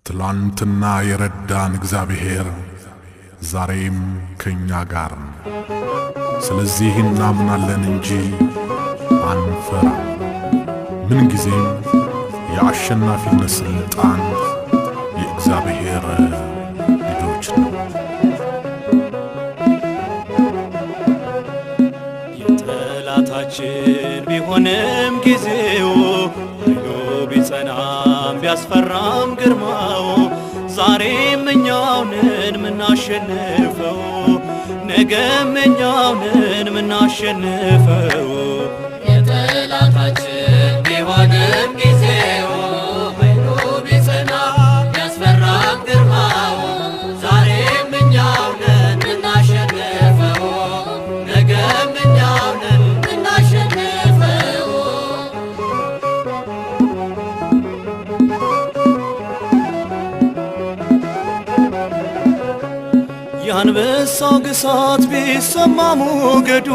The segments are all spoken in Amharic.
ትላንትና የረዳን እግዚአብሔር ዛሬም ከኛ ጋር ነው። ስለዚህ እናምናለን እንጂ አንፈራም። ምን ጊዜም የአሸናፊነት ስልጣን የእግዚአብሔር ልጆች ነው። የጠላታችን ቢሆንም ጊዜው ኃይሉ ቢጸናም ቢያስፈራም ግርማው ዛሬም እኛው ነን ምናሸንፈው፣ ነገም እኛው ነን ምናሸንፈው። የጠላታችን ቢሆንም ጊዜው ኃይሉ ቢጸናም ቢያስፈራም ግርማው ዛሬም እኛው ነን ምናሸንፈው፣ ነገም እኛው ነን ምናሸንፈው። የአንበሳው ግሳት ቢሰማ ሞገዱ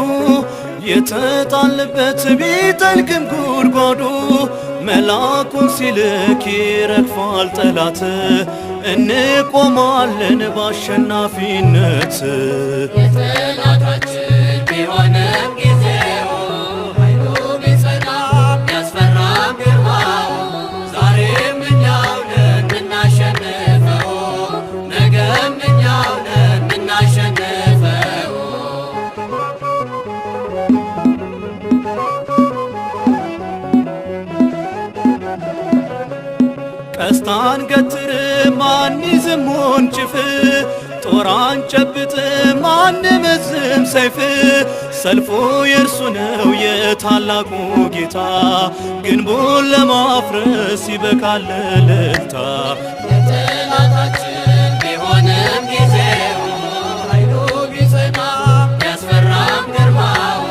የተጣለበት ቢጠልቅም ጉድጓዱ መልአኩን ሲልክ ይረግፋል ጠላት፣ እንቆማለን በአሸናፊነት። የጠላታችን ቢሆንም ጊዜው ኃይሉ ቢጸናም ቢያስፈራም ግርማው ዛሬም እኛው ነን ምናሸንፈው፣ ነገም እኛው ነን ምናሸንፈው። ቀስት አንገትርም አንይዝም ወንጭፍ፣ ጦር አንጨብጥም አንመዝም ሰይፍ። ሰልፉ የእርሱ ነው የታላቁ ጌታ፣ ግንቡን ለማፍረስ ይበቃል እልልታ። የጠላታችን ቢሆንም ጊዜው ኃይሉ ቢጸናም ቢያስፈራም ግርማው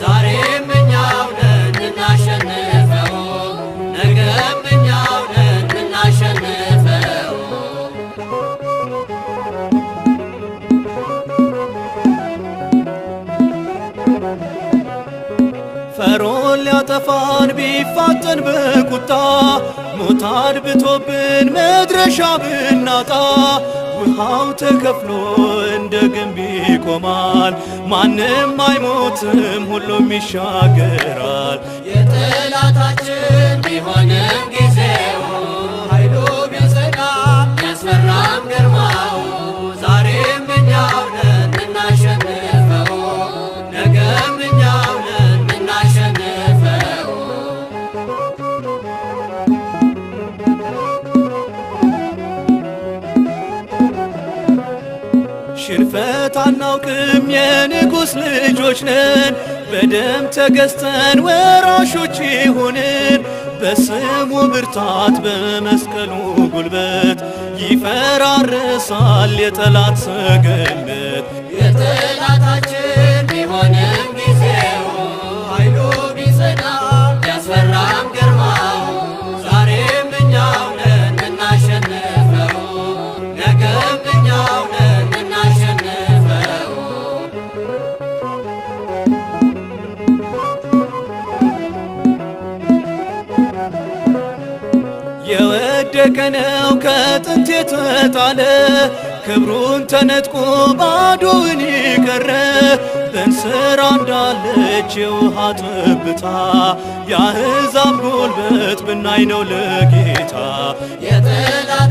ዛሬም እኛው ነን ምናሸንፈው፣ ነገም እኛው ነን ምናሸንፈው። ፈርዖን ሊያጠፋን ቢፋጠን በቁጣ ሞት አድብቶብን መድረሻ ብናጣ ውሃው ተከፍሎ እንደ ግንብ ይቆማል። ማንም አይሞትም ሁሉም ይሻገራል። የጠላታችን ቢሆንም ጊዜው ኃይሉ ቢጸናም ቢያስፈራም ግርማው ዛሬም እኛው ነን ምናሸንፈው፣ ነገም እኛው ነን ምናሸንፈው። ሽንፈት አናውቅም የንጉሥ ልጆች ነን፣ በደም ተገዝተን ወራሾች ይሁንን። በስሙ ብርታት በመስቀሉ ጉልበት ይፈራርሳል የጠላት ሰገነት። የጠላታችን ቢሆንም ጊዜው ኃይሉ ቢጸናም ቢያስፈራም ግርማው ዛሬም እኛው ነን ምናሸንፈው፣ ነገም እኛው ነን ምናሸንፈው። የወደቀ ነው ከጥንት የተጣለ ክብሩን ተነጥቆ ባዶውን የቀረ በእንስራ እንዳለች የውሃ ጠብታ የአሕዛብ ጉልበት ብናይ ነው ለጌታ። የጠላት